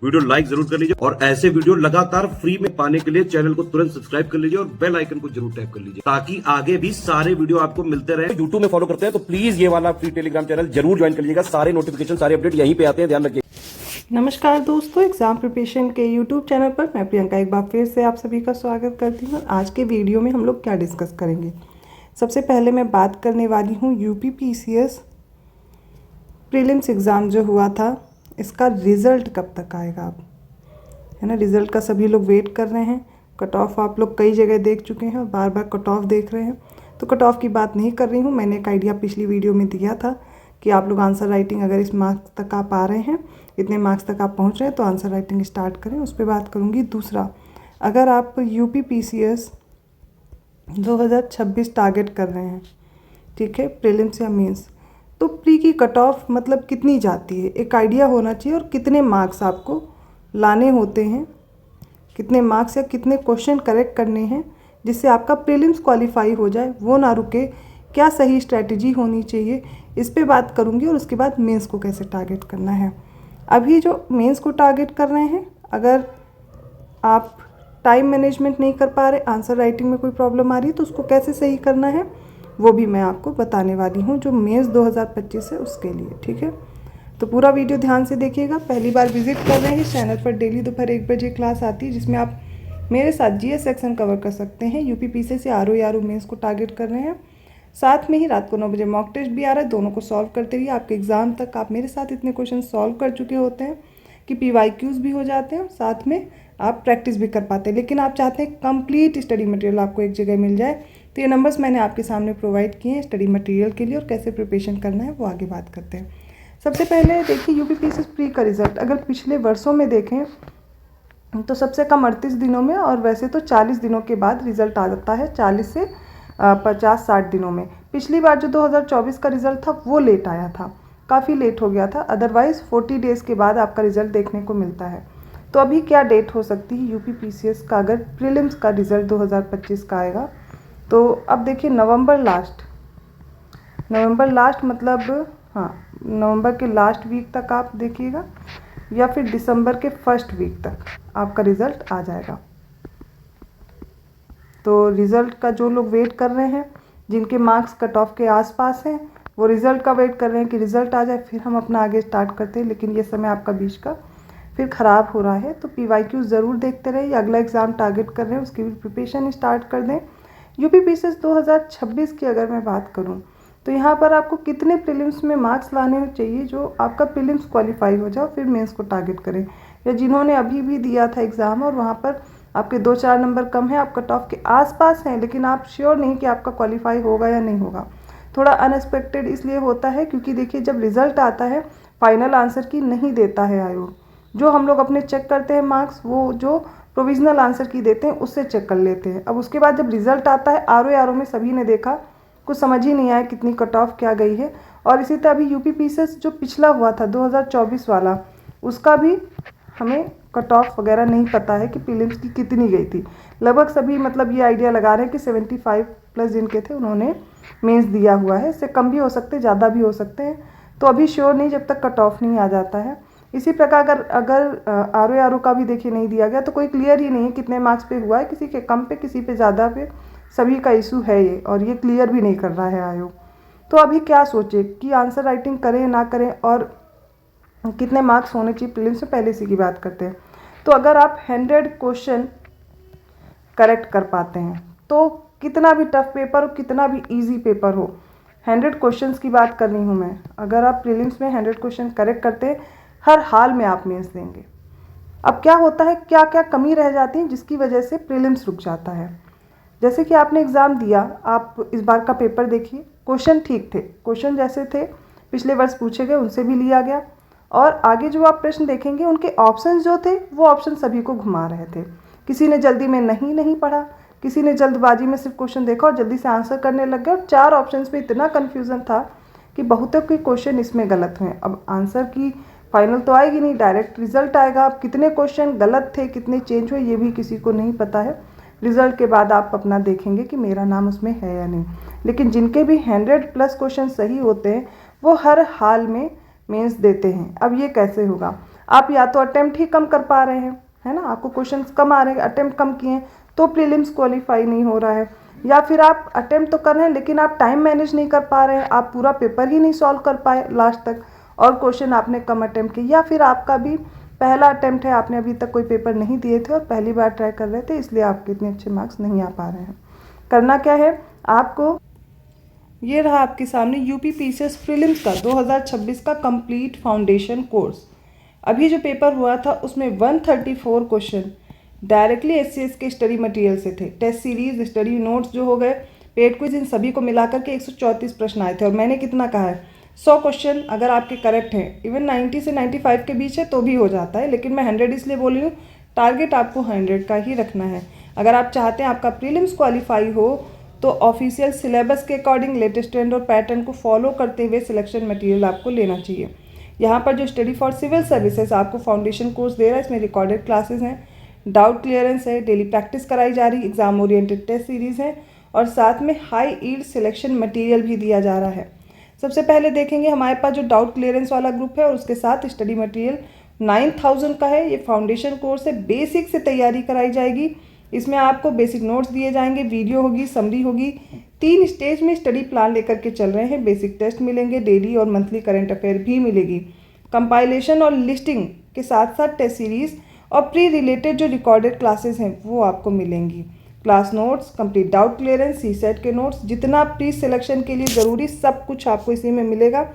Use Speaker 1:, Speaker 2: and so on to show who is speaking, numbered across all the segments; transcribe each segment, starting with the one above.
Speaker 1: Video like जरूर कर लीजिए और ऐसे वीडियो लगातार फ्री में पाने के लिए चैनल को तुरंत सब्सक्राइब कर लीजिए और बेल आइकन को जरूर टैप कर लीजिए ताकि आगे भी सारे वीडियो आपको मिलते रहे। यूट्यूब में फॉलो करते हैं तो प्लीज ये वाला फ्री टेलीग्राम चैनल जरूर ज्वाइन कर लीजिएगा। सारे नोटिफिकेशन सारे अपडेट यहीं पे आते हैं, ध्यान रखिए।
Speaker 2: नमस्कार दोस्तों, एग्जाम प्रिपरेशन के यूट्यूब चैनल पर मैं प्रियंका एक बार फिर से आप सभी का स्वागत करती हूँ। आज के वीडियो में हम लोग क्या डिस्कस करेंगे। सबसे पहले मैं बात करने वाली हूँ यूपीपीसीएस प्रीलिम्स एग्ज़ाम जो हुआ था, इसका रिज़ल्ट कब तक आएगा। आप है ना, रिज़ल्ट का सभी लोग वेट कर रहे हैं। कट ऑफ आप लोग कई जगह देख चुके हैं और बार बार कट ऑफ देख रहे हैं, तो कट ऑफ की बात नहीं कर रही हूँ। मैंने एक आइडिया पिछली वीडियो में दिया था कि आप लोग आंसर राइटिंग अगर इस मार्क्स तक आप आ रहे हैं, इतने मार्क्स तक आप पहुँच रहे हैं तो आंसर राइटिंग स्टार्ट करें, उस पर बात करूँगी। दूसरा, अगर आप यूपीपीसीएस 2026 टारगेट कर रहे हैं, ठीक है, प्रीलिम्स या मेंस, तो प्री की कट ऑफ मतलब कितनी जाती है, एक आइडिया होना चाहिए। और कितने मार्क्स आपको लाने होते हैं, कितने मार्क्स या कितने क्वेश्चन करेक्ट करने हैं जिससे आपका प्रीलिम्स क्वालिफाई हो जाए, वो ना रुके। क्या सही स्ट्रैटेजी होनी चाहिए, इस पे बात करूँगी। और उसके बाद मेंस को कैसे टारगेट करना है। अभी जो मेंस को टारगेट कर रहे हैं, अगर आप टाइम मैनेजमेंट नहीं कर पा रहे, आंसर राइटिंग में कोई प्रॉब्लम आ रही है, तो उसको कैसे सही करना है वो भी मैं आपको बताने वाली हूँ, जो मेंस 2025 है उसके लिए, ठीक है। तो पूरा वीडियो ध्यान से देखिएगा। पहली बार विजिट कर रहे हैं, चैनल पर डेली दोपहर 1 बजे क्लास आती है जिसमें आप मेरे साथ जीएस सेक्शन कवर कर सकते हैं। यूपीपीसीएस से आरओ मेंस को टारगेट कर रहे हैं। साथ में ही रात को 9 बजे मॉक टेस्ट भी आ रहा है, दोनों को सॉल्व करते हुए आपके एग्ज़ाम तक आप मेरे साथ इतने क्वेश्चन सॉल्व कर चुके होते हैं कि पीवाईक्यूज भी हो जाते हैं और साथ में आप प्रैक्टिस भी कर पाते हैं। लेकिन आप चाहते हैं कंप्लीट स्टडी मटेरियल आपको एक जगह मिल जाए, तो ये नंबर्स मैंने आपके सामने प्रोवाइड किए हैं स्टडी मटेरियल के लिए, और कैसे प्रिपरेशन करना है वो आगे बात करते हैं। सबसे पहले देखिए यूपीपीसीएस प्री का रिजल्ट अगर पिछले वर्षों में देखें तो सबसे कम 38 दिनों में, और वैसे तो 40 दिनों के बाद रिजल्ट आ जाता है, 40 से 50-60 दिनों में। पिछली बार जो 2024 का रिजल्ट था वो लेट आया था, काफ़ी लेट हो गया था। अदरवाइज़ 40 डेज़ के बाद आपका रिजल्ट देखने को मिलता है। तो अभी क्या डेट हो सकती है यूपीपीसीएस का, अगर प्रीलिम्स का रिजल्ट 2025 का आएगा तो अब देखिए नवंबर लास्ट मतलब हाँ, नवंबर के लास्ट वीक तक आप देखिएगा, या फिर दिसंबर के फर्स्ट वीक तक आपका रिज़ल्ट आ जाएगा। तो रिज़ल्ट का जो लोग वेट कर रहे हैं, जिनके मार्क्स कट ऑफ के आसपास हैं, वो रिज़ल्ट का वेट कर रहे हैं कि रिज़ल्ट आ जाए फिर हम अपना आगे स्टार्ट करते हैं। लेकिन ये समय आपका बीच का फिर ख़राब हो रहा है, तो पीवाईक्यू ज़रूर देखते रहिए। अगला एग्ज़ाम टारगेट कर रहे हैं उसकी भी प्रिपरेशन स्टार्ट कर दें। यूपीपीसीएस 2026 की अगर मैं बात करूँ तो यहाँ पर आपको कितने प्रीलिम्स में मार्क्स लाने चाहिए जो आपका प्रीलिम्स क्वालिफाई हो जाए, फिर मेंस को टारगेट करें। या जिन्होंने अभी भी दिया था एग्ज़ाम और वहाँ पर आपके 2-4 नंबर कम है, आप कट ऑफ के आसपास हैं, लेकिन आप श्योर नहीं कि आपका क्वालिफाई होगा या नहीं होगा। थोड़ा अनएक्सपेक्टेड इसलिए होता है क्योंकि देखिए जब रिज़ल्ट आता है फाइनल आंसर की नहीं देता है आयोग। जो हम लोग अपने चेक करते हैं मार्क्स, वो जो प्रोविजनल आंसर की देते हैं उससे चेक कर लेते हैं। अब उसके बाद जब रिज़ल्ट आता है आरओ में सभी ने देखा, कुछ समझ ही नहीं आया कितनी कट ऑफ क्या गई है। और इसी तरह अभी यूपीपीसीएस जो पिछला हुआ था 2024 वाला, उसका भी हमें कट ऑफ वगैरह नहीं पता है कि प्रीलिम्स की कितनी गई थी। लगभग सभी मतलब ये आइडिया लगा रहे हैं कि 75 प्लस जिनके थे उन्होंने मेंस दिया हुआ है। इससे कम भी हो सकते हैं, ज़्यादा भी हो सकते हैं, तो अभी श्योर नहीं जब तक कट ऑफ नहीं आ जाता है। इसी प्रकार अगर आरओ का भी देखिए नहीं दिया गया तो कोई क्लियर ही नहीं है कितने मार्क्स पे हुआ है, किसी के कम पे किसी पे ज़्यादा पे, सभी का इशू है ये, और ये क्लियर भी नहीं कर रहा है आयोग। तो अभी क्या सोचे कि आंसर राइटिंग करें ना करें और कितने मार्क्स होने चाहिए प्रीलिम्स में, पहले इसी की बात करते हैं। तो अगर आप 100 क्वेश्चन करेक्ट कर पाते हैं तो कितना भी टफ पेपर हो, कितना भी ईजी पेपर हो, 100 क्वेश्चंस की बात कर रही हूँ मैं, अगर आप प्रीलिम्स में 100 क्वेश्चन करेक्ट करते हैं हर हाल में आप मेंस देंगे। अब क्या होता है, क्या क्या कमी रह जाती है जिसकी वजह से प्रीलिम्स रुक जाता है। जैसे कि आपने एग्ज़ाम दिया, आप इस बार का पेपर देखिए, क्वेश्चन ठीक थे, क्वेश्चन जैसे थे पिछले वर्ष पूछे गए उनसे भी लिया गया, और आगे जो आप प्रश्न देखेंगे उनके ऑप्शन जो थे वो ऑप्शन सभी को घुमा रहे थे। किसी ने जल्दी में नहीं पढ़ा, किसी ने जल्दबाजी में सिर्फ क्वेश्चन देखा और जल्दी से आंसर करने लग गए, और 4 ऑप्शन में इतना कन्फ्यूज़न था कि बहुतों के क्वेश्चन इसमें गलत हुए। अब आंसर की फाइनल तो आएगी नहीं, डायरेक्ट रिजल्ट आएगा। अब कितने क्वेश्चन गलत थे, कितने चेंज हुए, ये भी किसी को नहीं पता है। रिजल्ट के बाद आप अपना देखेंगे कि मेरा नाम उसमें है या नहीं। लेकिन जिनके भी 100+ क्वेश्चन सही होते हैं वो हर हाल में मेंस देते हैं। अब ये कैसे होगा, आप या तो अटेम्प्ट ही कम कर पा रहे हैं, है ना, आपको क्वेश्चंस कम आ रहे हैं, अटेम्प्ट कम किए हैं तो प्रीलिम्स क्वालिफाई नहीं हो रहा है, या फिर आप अटेम्प्ट तो कर रहे हैं लेकिन आप टाइम मैनेज नहीं कर पा रहे हैं, आप पूरा पेपर ही नहीं सॉल्व कर पाए लास्ट तक और क्वेश्चन आपने कम अटेम्प्ट किए, या फिर आपका भी पहला अटेम्प्ट है, आपने अभी तक कोई पेपर नहीं दिए थे और पहली बार ट्राई कर रहे थे, इसलिए आपके इतने अच्छे मार्क्स नहीं आ पा रहे हैं। करना क्या है आपको, ये रहा आपके सामने यूपी पीसीएस प्रीलिम्स का 2026 का कंप्लीट फाउंडेशन कोर्स। अभी जो पेपर हुआ था उसमें 134 क्वेश्चन डायरेक्टली एससीएस के स्टडी मटेरियल से थे। टेस्ट सीरीज, स्टडी नोट्स जो हो गए, पेड क्विज, इन सभी को मिलाकर के 134 प्रश्न आए थे। और मैंने कितना कहा है, 100 क्वेश्चन अगर आपके करेक्ट हैं, इवन 90 से 95 के बीच है तो भी हो जाता है, लेकिन मैं 100 इसलिए बोल रही हूँ, टारगेट आपको 100 का ही रखना है। अगर आप चाहते हैं आपका प्रीलिम्स क्वालिफाई हो तो ऑफिशियल सिलेबस के अकॉर्डिंग लेटेस्ट ट्रेंड और पैटर्न को फॉलो करते हुए सिलेक्शन मटेरियल आपको लेना चाहिए। यहाँ पर जो स्टडी फॉर सिविल सर्विसेज आपको फाउंडेशन कोर्स दे रहा है, इसमें रिकॉर्डेड क्लासेस हैं, डाउट क्लियरेंस है, डेली प्रैक्टिस कराई जा रही, एग्जाम ओरिएंटेड टेस्ट सीरीज़ है और साथ में हाई ईल्ड सिलेक्शन मटेरियल भी दिया जा रहा है। सबसे पहले देखेंगे हमारे पास जो डाउट क्लियरेंस वाला ग्रुप है और उसके साथ स्टडी मटेरियल 9000 का है। ये फाउंडेशन कोर्स है, बेसिक से तैयारी कराई जाएगी। इसमें आपको बेसिक नोट्स दिए जाएंगे, वीडियो होगी, समरी होगी। 3 स्टेज में स्टडी प्लान लेकर के चल रहे हैं। बेसिक टेस्ट मिलेंगे, डेली और मंथली करंट अफेयर भी मिलेगी। कंपाइलेशन और लिस्टिंग के साथ साथ टेस्ट सीरीज और प्री रिलेटेड जो रिकॉर्डेड क्लासेस हैं वो आपको मिलेंगी। Class notes, complete doubt clearance, CSAT के नोट्स, जितना प्री सिलेक्शन के लिए ज़रूरी सब कुछ आपको इसी में मिलेगा।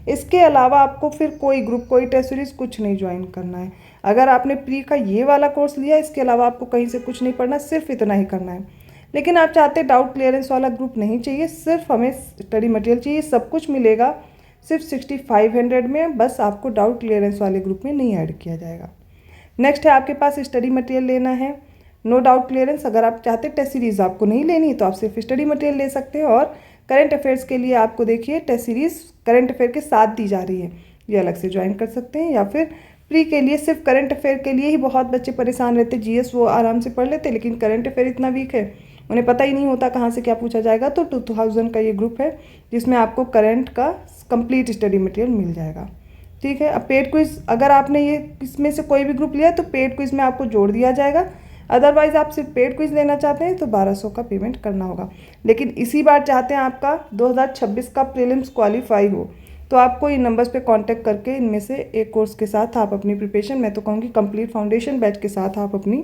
Speaker 2: इसके अलावा आपको फिर कोई ग्रुप, कोई टेस्ट सीरीज कुछ नहीं ज्वाइन करना है। अगर आपने प्री का ये वाला कोर्स लिया, इसके अलावा आपको कहीं से कुछ नहीं पढ़ना, सिर्फ इतना ही करना है। लेकिन आप चाहते डाउट क्लियरेंस वाला ग्रुप नहीं चाहिए, सिर्फ हमें स्टडी मटेरियल चाहिए, सब कुछ मिलेगा सिर्फ 6500 में, बस आपको डाउट क्लियरेंस वाले ग्रुप में नहीं ऐड किया जाएगा। नेक्स्ट है आपके पास स्टडी मटेरियल लेना है, नो डाउट क्लियरेंस। अगर आप चाहते टेस्ट सीरीज़ आपको नहीं लेनी तो आप सिर्फ स्टडी मटेरियल ले सकते हैं। और करंट अफेयर्स के लिए आपको देखिए टेस्ट सीरीज़ करंट अफेयर के साथ दी जा रही है, ये अलग से ज्वाइन कर सकते हैं। या फिर प्री के लिए सिर्फ करंट अफेयर के लिए ही बहुत बच्चे परेशान रहते, जीएस वो आराम से पढ़ लेते, लेकिन करंट अफेयर इतना वीक है उन्हें पता ही नहीं होता कहाँ से क्या पूछा जाएगा। तो 2000 का ये ग्रुप है जिसमें आपको करंट का कंप्लीट स्टडी मटेरियल मिल जाएगा। ठीक है। अब पेड क्विज, अगर आपने ये इसमें से कोई भी ग्रुप लिया है तो पेड क्विज में आपको जोड़ दिया जाएगा। अदरवाइज आप सिर्फ पेड क्विज लेना चाहते हैं तो 1200 का पेमेंट करना होगा। लेकिन इसी बार चाहते हैं आपका 2026 का प्रीलिम्स क्वालिफाई हो तो आपको इन नंबर्स पे कांटेक्ट करके इनमें से एक कोर्स के साथ आप अपनी प्रिपरेशन, मैं तो कहूँगी कंप्लीट फाउंडेशन बैच के साथ आप अपनी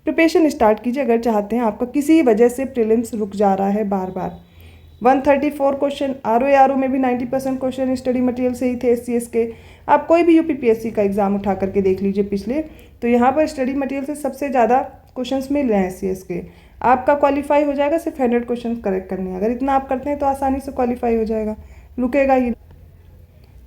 Speaker 2: प्रिपरेशन स्टार्ट कीजिए। अगर चाहते हैं आपका किसी वजह से प्रीलिम्स रुक जा रहा है बार बार। 134 क्वेश्चन, आरओ में भी 90% क्वेश्चन स्टडी मटेरियल से ही थे एससीएस के। आप कोई भी यूपीपीएससी का एग्जाम उठा करके देख लीजिए पिछले, तो यहाँ पर स्टडी मटेरियल से सबसे ज़्यादा क्वेश्चंस मिल रहे हैं एससीएस के। आपका क्वालिफाई हो जाएगा, सिर्फ 100 क्वेश्चन करेक्ट करने हैं। अगर इतना आप करते हैं तो आसानी से क्वालिफाई हो जाएगा, रुकेगा ही।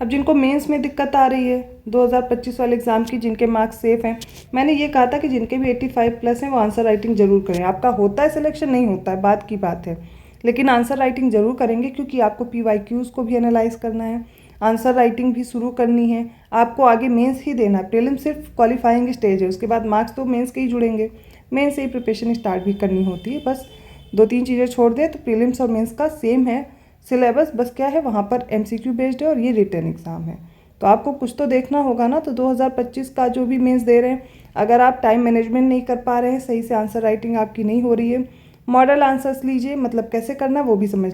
Speaker 2: अब जिनको मेंस में दिक्कत आ रही है 2025 वाले एग्ज़ाम की, जिनके मार्क्स सेफ हैं, मैंने ये कहा था कि जिनके भी 85 प्लस हैं वो आंसर राइटिंग जरूर करें। आपका होता है सिलेक्शन, नहीं होता है बात की बात है, लेकिन आंसर राइटिंग जरूर करेंगे क्योंकि आपको PYQs को भी एनालाइज करना है, आंसर राइटिंग भी शुरू करनी है। आपको आगे मेंस ही देना है, प्रीलिम सिर्फ क्वालिफाइंग स्टेज है, उसके बाद मार्क्स तो मेंस के ही जुड़ेंगे। मेंस से ही प्रिपरेशन स्टार्ट भी करनी होती है। बस 2-3 चीज़ें छोड़ दें तो प्रीलिम्स और मेंस का सेम है सिलेबस, बस क्या है वहाँ पर MCQ बेस्ड है और ये रिटन एग्ज़ाम है। तो आपको कुछ तो देखना होगा ना। तो 2025 का जो भी मेंस दे रहे हैं, अगर आप टाइम मैनेजमेंट नहीं कर पा रहे हैं, सही से आंसर राइटिंग आपकी नहीं हो रही है, मॉडल आंसर्स लीजिए, मतलब कैसे करना है वो भी समझ।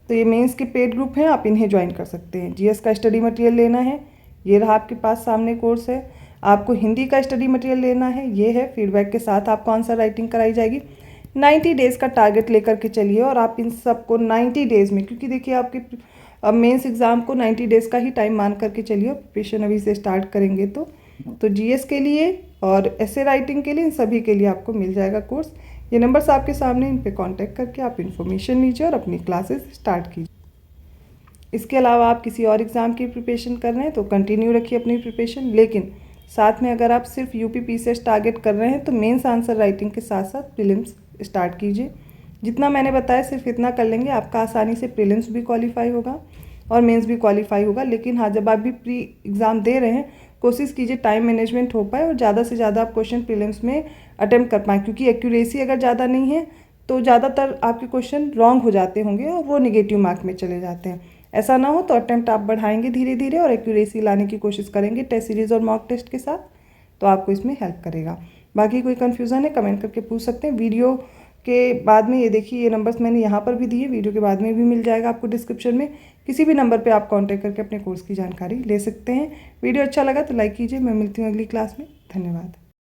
Speaker 2: तो ये मेंस के पेड ग्रुप हैं, आप इन्हें ज्वाइन कर सकते हैं। जीएस का स्टडी मटेरियल लेना है, ये रहा आपके पास सामने कोर्स है। आपको हिंदी का स्टडी मटेरियल लेना है, ये है। फीडबैक के साथ आपको आंसर राइटिंग कराई जाएगी। 90 डेज़ का टारगेट लेकर के चलिए और आप इन सबको 90 डेज़ में, क्योंकि देखिए आपके मेंस एग्ज़ाम को 90 डेज़ का ही टाइम मान करके चलिए। प्रिपरेशन अभी से स्टार्ट करेंगे तो जीएस के लिए और ऐसे राइटिंग के लिए, इन सभी के लिए आपको मिल जाएगा कोर्स। ये नंबर्स आपके सामने, इन पे कांटेक्ट करके आप इन्फॉर्मेशन लीजिए और अपनी क्लासेस स्टार्ट कीजिए। इसके अलावा आप किसी और एग्ज़ाम की प्रिपरेशन कर रहे हैं तो कंटिन्यू रखिए अपनी प्रिपरेशन, लेकिन साथ में अगर आप सिर्फ यूपीपीसीएस टारगेट कर रहे हैं तो मेंस आंसर राइटिंग के साथ साथ प्रीलिम्स स्टार्ट कीजिए। जितना मैंने बताया सिर्फ इतना कर लेंगे, आपका आसानी से प्रीलिम्स भी क्वालिफाई होगा और मेंस भी क्वालिफाई होगा। लेकिन हाँ, जब आप भी प्री एग्ज़ाम दे रहे हैं कोशिश कीजिए टाइम मैनेजमेंट हो पाए और ज़्यादा से ज़्यादा आप क्वेश्चन प्रीलिम्स में अटेम्प्ट कर पाएँ, क्योंकि एक्यूरेसी अगर ज़्यादा नहीं है तो ज़्यादातर आपके क्वेश्चन रॉन्ग हो जाते होंगे और वो नेगेटिव मार्क में चले जाते हैं। ऐसा ना हो तो अटेम्प्ट आप बढ़ाएंगे धीरे धीरे और एक्यूरेसी लाने की कोशिश करेंगे टेस्ट सीरीज़ और मॉक टेस्ट के साथ, तो आपको इसमें हेल्प करेगा। बाकी कोई कन्फ्यूज़न है कमेंट करके पूछ सकते हैं। वीडियो के बाद में ये देखिए, ये नंबर्स मैंने यहाँ पर भी दिए, वीडियो के बाद में भी मिल जाएगा आपको डिस्क्रिप्शन में। किसी भी नंबर पे आप कांटेक्ट करके अपने कोर्स की जानकारी ले सकते हैं। वीडियो अच्छा लगा तो लाइक कीजिए। मैं मिलती हूँ अगली क्लास में। धन्यवाद।